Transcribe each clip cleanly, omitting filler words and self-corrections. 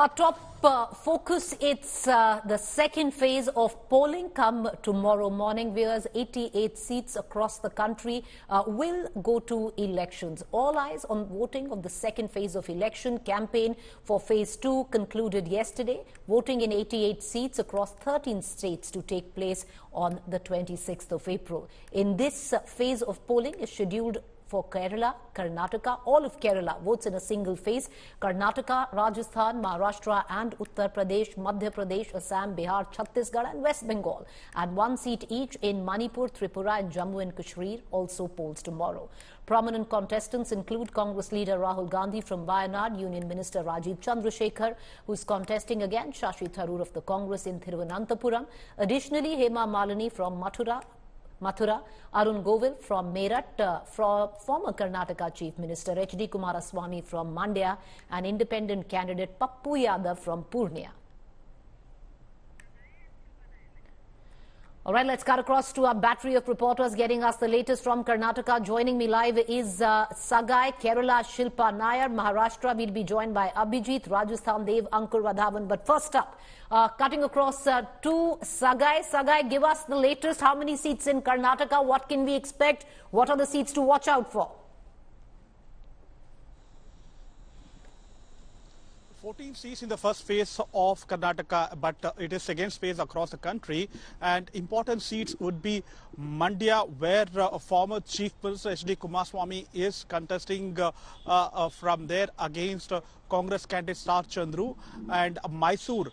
Our top focus, it's the second phase of polling come tomorrow morning, whereas 88 seats across the country will go to elections. All eyes on voting of the second phase of election. Campaign for phase 2 concluded yesterday. Voting in 88 seats across 13 states to take place on the 26th of April. In this phase of polling is scheduled for Kerala, Karnataka. All of Kerala votes in a single phase. Karnataka, Rajasthan, Maharashtra and Uttar Pradesh, Madhya Pradesh, Assam, Bihar, Chhattisgarh and West Bengal. And one seat each in Manipur, Tripura and Jammu and Kashmir also polls tomorrow. Prominent contestants include Congress leader Rahul Gandhi from Wayanad, Union Minister Rajiv Chandrasekhar, who is contesting against Shashi Tharoor of the Congress in Thiruvananthapuram. Additionally, Hema Malini from Mathura, Arun Govil from Meerut, former Karnataka Chief Minister H.D. Kumaraswamy from Mandya, and independent candidate Pappu Yadav from Purnia. All right, let's cut across to our battery of reporters getting us the latest from Karnataka. Joining me live is Sagai, Kerala, Shilpa Nair, Maharashtra. We'll be joined by Abhijit, Rajasthan, Dev, Ankur Vadhavan. But first up, cutting across to Sagai. Sagai, give us the latest. How many seats in Karnataka? What can we expect? What are the seats to watch out for? 14 seats in the first phase of Karnataka, but it is second phase across the country. And important seats would be Mandya, where former Chief Minister H.D. Kumaraswamy is contesting from there against Congress candidate Star Chandru, and Mysore,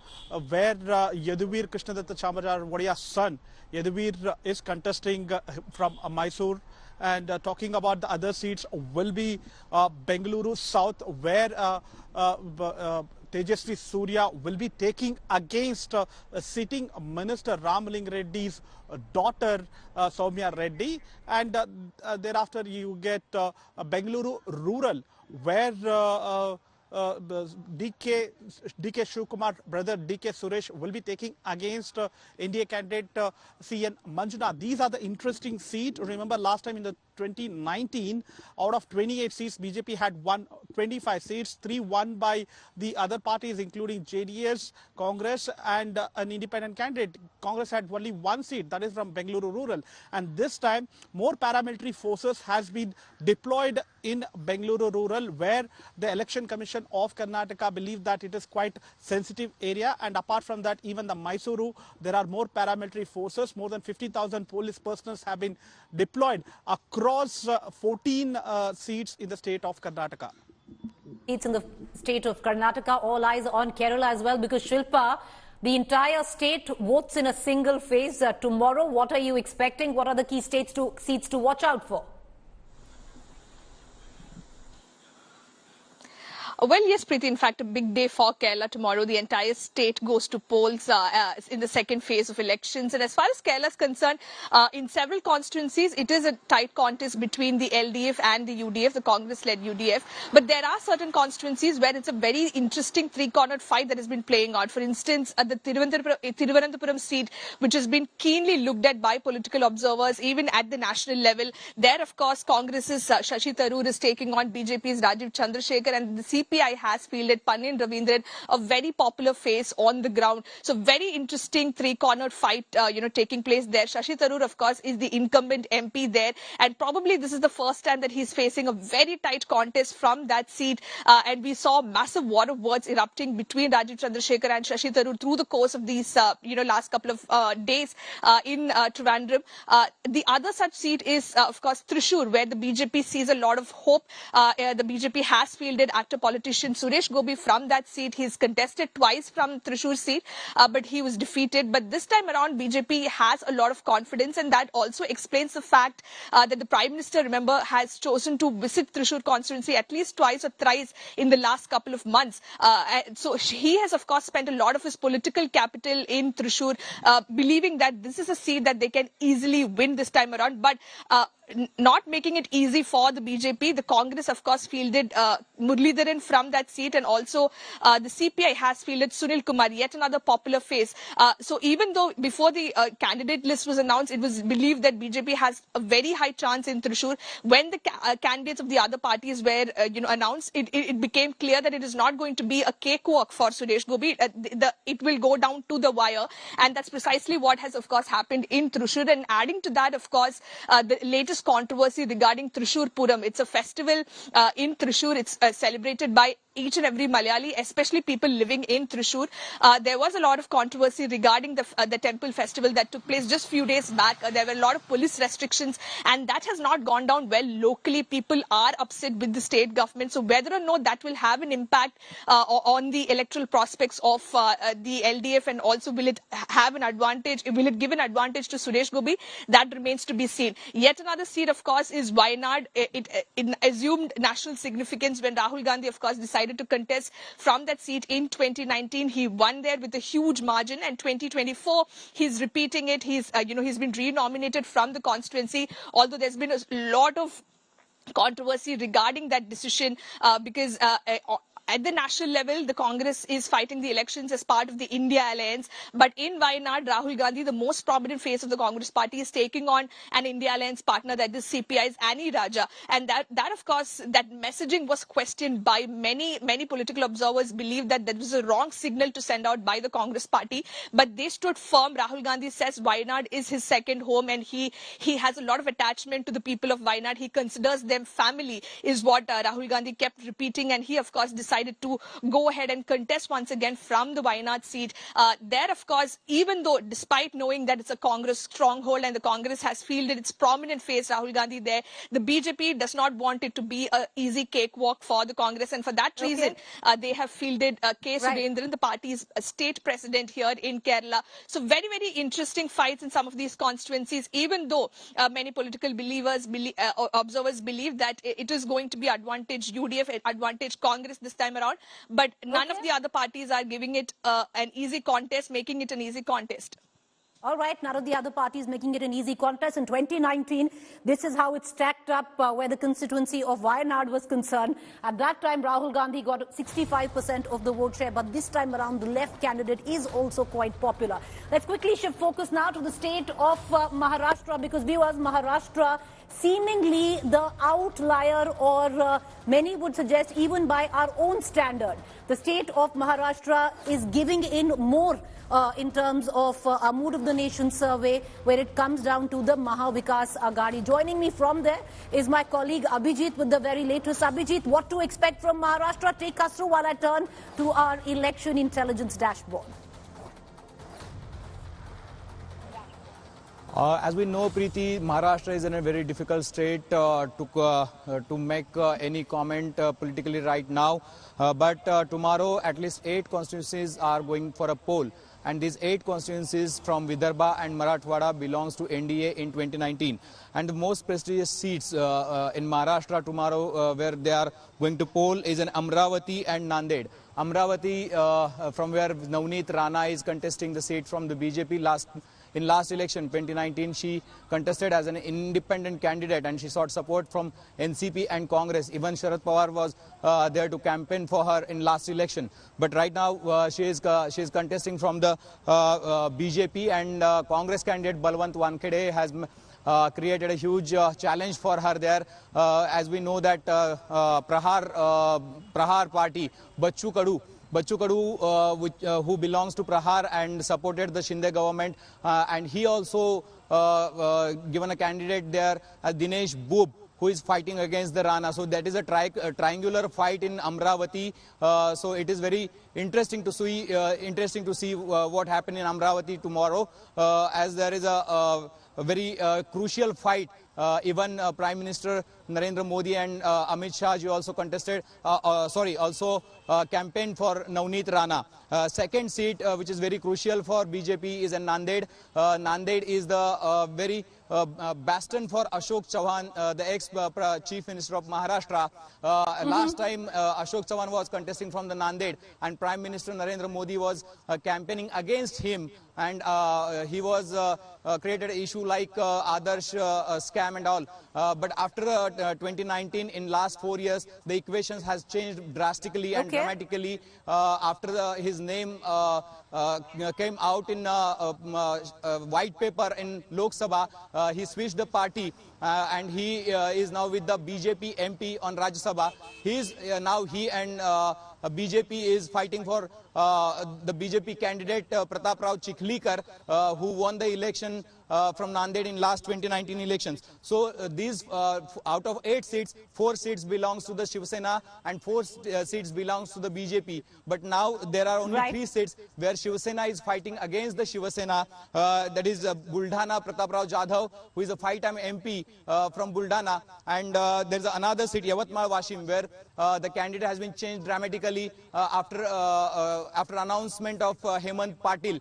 where Yaduvir Krishnadatta Chamaraj Vadiya's son Yaduvir is contesting from Mysore. And talking about the other seats will be Bengaluru South, where Tejasvi Surya will be taking against sitting Minister Ramaling Reddy's daughter Soumya Reddy. And thereafter you get Bengaluru Rural, where DK Shivkumar brother DK Suresh will be taking against NDA candidate CN Manjunath. These are the interesting seats. Remember last time in the 2019, out of 28 seats, BJP had won 25 seats, 3 won by the other parties including JDS, Congress and an independent candidate. Congress had only 1 seat, that is from Bengaluru Rural. And this time more paramilitary forces has been deployed in Bengaluru Rural, where the Election Commission of Karnataka believe that it is quite sensitive area. And apart from that, even the Mysuru, there are more paramilitary forces. More than 50,000 police personnel have been deployed across 14 seats in the state of Karnataka. It's in the state of Karnataka. All eyes on Kerala as well, because Shilpa, the entire state votes in a single phase tomorrow. What are you expecting? What are the key seats to watch out for? Well, yes, Preeti, in fact, a big day for Kerala tomorrow. The entire state goes to polls in the second phase of elections. And as far as Kerala is concerned, in several constituencies, it is a tight contest between the LDF and the UDF, the Congress-led UDF. But there are certain constituencies where it's a very interesting three-cornered fight that has been playing out. For instance, at the Thiruvananthapuram seat, which has been keenly looked at by political observers, even at the national level. There, of course, Congress's Shashi Tharoor is taking on BJP's Rajiv Chandrasekhar, and the CPI has fielded Pannian Ravindran, a very popular face on the ground. So very interesting three-cornered fight, taking place there. Shashi Tharoor, of course, is the incumbent MP there, and probably this is the first time that he's facing a very tight contest from that seat. And we saw massive war of words erupting between Rajiv Chandrasekhar and Shashi Tharoor through the course of these, last couple of days in Trivandrum. The other such seat is, of course, Thrissur, where the BJP sees a lot of hope. The BJP has fielded actor politician Suresh Gopi from that seat. He's contested twice from Thrissur seat, but he was defeated. But this time around, BJP has a lot of confidence, and that also explains the fact that the Prime Minister, remember, has chosen to visit Thrissur constituency at least twice or thrice in the last couple of months. So he has, of course, spent a lot of his political capital in Thrissur, believing that this is a seat that they can easily win this time around. But not making it easy for the BJP. The Congress, of course, fielded Muralidharan from that seat, and also the CPI has fielded Sunil Kumar, yet another popular face. So even though before the candidate list was announced, it was believed that BJP has a very high chance in Thrissur. When the candidates of the other parties were announced, it became clear that it is not going to be a cakewalk for Suresh Gopi. It will go down to the wire, and that's precisely what has, of course, happened in Thrissur. And adding to that, of course, the latest controversy regarding Thrissur Puram. It's a festival in Thrissur. It's celebrated by each and every Malayali, especially people living in Thrissur. There was a lot of controversy regarding the temple festival that took place just few days back. There were a lot of police restrictions, and that has not gone down well locally. People are upset with the state government. So whether or not that will have an impact on the electoral prospects of the LDF, and also will it have an advantage, will it give an advantage to Suresh Gopi, that remains to be seen. Yet another seat, of course, is Wayanad. It assumed national significance when Rahul Gandhi, of course, decided to contest from that seat in 2019. He won there with a huge margin, and 2024 he's repeating it. He's been renominated from the constituency, although there's been a lot of controversy regarding that decision because at the national level, the Congress is fighting the elections as part of the India Alliance. But in Wayanad, Rahul Gandhi, the most prominent face of the Congress party, is taking on an India Alliance partner, that is CPI's Annie Raja. And that of course, that messaging was questioned by many political observers, believe that was a wrong signal to send out by the Congress party. But they stood firm. Rahul Gandhi says Wayanad is his second home, and he has a lot of attachment to the people of Wayanad. He considers them family, is what Rahul Gandhi kept repeating. And he, of course, decided to go ahead and contest once again from the Wayanad seat. There, of course, even though, despite knowing that it's a Congress stronghold and the Congress has fielded its prominent face, Rahul Gandhi, there, the BJP does not want it to be an easy cakewalk for the Congress. And for that reason, they have fielded K. Surendran, the party's state president here in Kerala. So very, very interesting fights in some of these constituencies, even though many political observers believe that it is going to be advantage UDF, advantage Congress this time around, but none of the other parties are giving it an easy contest, making it an easy contest. All right, none of the other parties making it an easy contest. In 2019, this is how it stacked up where the constituency of Wayanad was concerned. At that time, Rahul Gandhi got 65% of the vote share, but this time around, the left candidate is also quite popular. Let's quickly shift focus now to the state of Maharashtra, because viewers, Maharashtra seemingly the outlier, or many would suggest even by our own standard. The state of Maharashtra is giving in more in terms of a Mood of the Nation survey, where it comes down to the Maha Vikas Aghadi. Joining me from there is my colleague Abhijit with the very latest. Abhijit, what to expect from Maharashtra? Take us through while I turn to our election intelligence dashboard. As we know, Preeti, Maharashtra is in a very difficult state to make any comment politically right now. But tomorrow, at least 8 constituencies are going for a poll. And these 8 constituencies from Vidarbha and Marathwada belongs to NDA in 2019. And the most prestigious seats in Maharashtra tomorrow where they are going to poll is in Amravati and Nanded. Amravati, from where Navneet Rana is contesting the seat from the BJP in last election, 2019, she contested as an independent candidate and she sought support from NCP and Congress. Even Sharad Pawar was there to campaign for her in last election. But right now, she is contesting from the BJP, and Congress candidate Balwant Wankhede has created a huge challenge for her there. As we know that Prahar party, Bachchu Kadu, who belongs to Prahar and supported the Shinde government, and he also given a candidate there, Dinesh Boob, who is fighting against the Rana. So that is a triangular fight in Amravati. So it is very interesting to see what happened in Amravati tomorrow, as there is a very crucial fight. Even Prime Minister Narendra Modi and Amit Shah ji also contested, campaigned for Navneet Rana. Second seat, which is very crucial for BJP, is in Nanded. Nanded is the very bastion for Ashok Chauhan, the ex-Chief Minister of Maharashtra. Last time Ashok Chauhan was contesting from the Nanded, and Prime Minister Narendra Modi was campaigning against him, and he was created an issue like Adarsh scam and all. But after 2019, in last 4 years, the equations has changed drastically and dramatically. After his name came out in white paper in Lok Sabha, he switched the party and he is now with the BJP MP on Rajya Sabha. He and BJP is fighting for the BJP candidate Pratap Rao Chikhlikar, who won the election from Nanded in last 2019 elections. So these out of 8 seats, 4 seats belongs to the Shiv Sena and 4 seats belongs to the BJP. But now there are only 3 seats where Shiv Sena is fighting against the Shiv Sena. That is Buldhana Pratap Rao Jadhav, who is a 5-time MP from Buldhana, and there is another seat, Yavatmal Washim, where the candidate has been changed dramatically after announcement of Hemant Patil.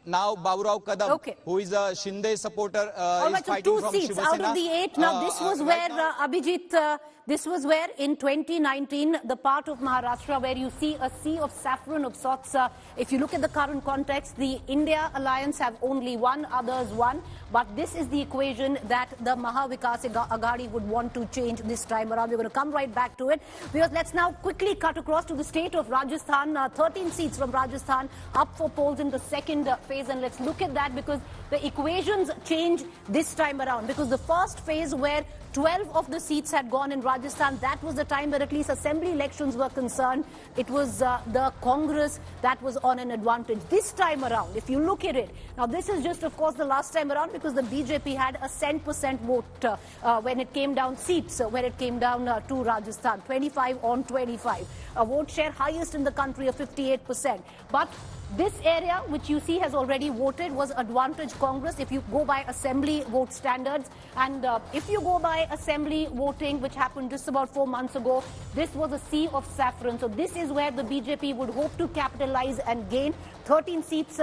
Now Baburao Kadam, who is a Shinde supporter, is fighting from Shiv Sena. Out of the 8. Now this was where Abhijit, this was where in 2019, the part of Maharashtra where you see a sea of saffron of sorts. If you look at the current context, the India Alliance have only won, others won. But this is the equation that the Maha Vikas Aghadi would want to change this time around. We're going to come right back to it. Because let's now quickly cut across to the state of Rajasthan. 13 seats from Rajasthan up for polls in the second phase. And let's look at that because the equations change this time around. Because the first phase where 12 of the seats had gone in Rajasthan, that was the time where at least assembly elections were concerned. It was the Congress that was on an advantage. This time around, if you look at it, now this is just, of course, the last time around because the BJP had a 10% vote when it came down seats, when it came down to Rajasthan, 25 on 25. A vote share highest in the country of 58%. But this area, which you see has already voted, was advantage Congress if you go by assembly vote standards. And if you go by assembly voting, which happened just about 4 months ago, this was a sea of saffron. So this is where the BJP would hope to capitalize and gain 13 seats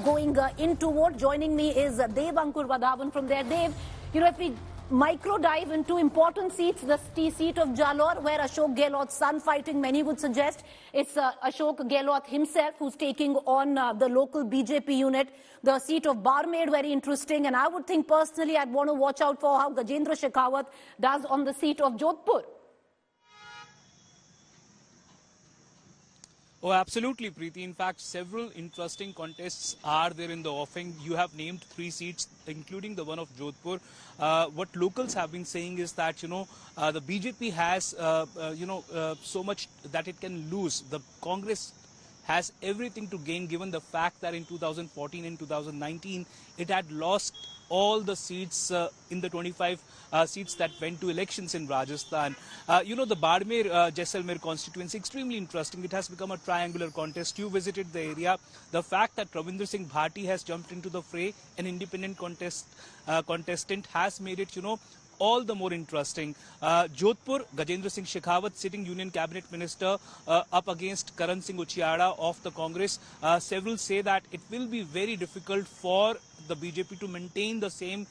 going into vote. Joining me is Dev Ankur Vadhavan from there. Dev, you know, if we micro dive into important seats, the seat of Jalore, where Ashok Gehlot's son fighting, many would suggest it's Ashok Gehlot himself who's taking on the local BJP unit. The seat of Barmer, very interesting, and I would think personally I'd want to watch out for how Gajendra Shekhawat does on the seat of Jodhpur. Oh, absolutely, Preeti. In fact, several interesting contests are there in the offing. You have named 3 seats, including the one of Jodhpur. What locals have been saying is that, the BJP has, so much that it can lose. The Congress has everything to gain, given the fact that in 2014 and 2019, it had lost all the seats in the 25 seats that went to elections in Rajasthan. The Barmer Jaisalmer constituency, extremely interesting. It has become a triangular contest. You visited the area. The fact that Ravinder Singh Bhati has jumped into the fray, an independent contestant, has made it, all the more interesting. Jodhpur, Gajendra Singh Shekhawat, sitting Union Cabinet Minister, up against Karan Singh Uchiara of the Congress. Several say that it will be very difficult for the BJP to maintain the same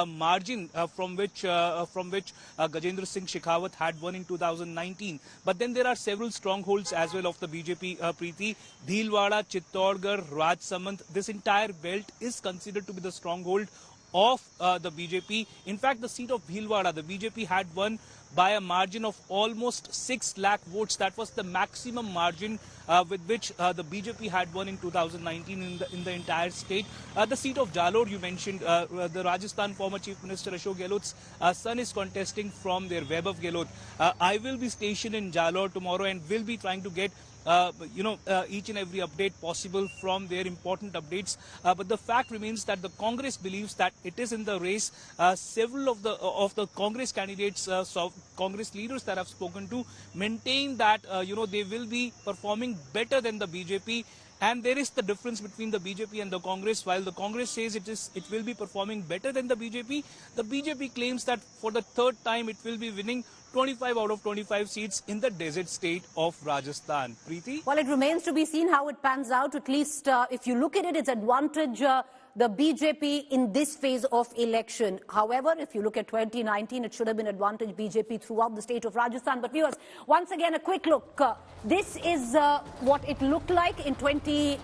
margin from which Gajendra Singh Shekhawat had won in 2019. But then there are several strongholds as well of the BJP, Preeti. Bhilwara, Chittorgarh, Rajsamand, this entire belt is considered to be the stronghold of the BJP. In fact, the seat of Bhilwara, the BJP had won by a margin of almost 6 lakh votes. That was the maximum margin with which the BJP had won in 2019 in the entire state. The seat of Jalore, you mentioned, the Rajasthan former Chief Minister Ashok Gehlot's son is contesting from there, Vaibhav Gehlot. I will be stationed in Jalore tomorrow and will be trying to get each and every update possible from their important updates. But the fact remains that the Congress believes that it is in the race. Several of the Congress candidates, Congress leaders that I've spoken to, maintain that they will be performing better than the BJP. And there is the difference between the BJP and the Congress. While the Congress says it will be performing better than the BJP claims that for the third time it will be winning 25 out of 25 seats in the desert state of Rajasthan. Preeti? Well, it remains to be seen how it pans out. At least if you look at it, it's advantage the BJP in this phase of election. However, if you look at 2019, it should have been advantage BJP throughout the state of Rajasthan. But viewers, once again, a quick look. This is what it looked like in 2019.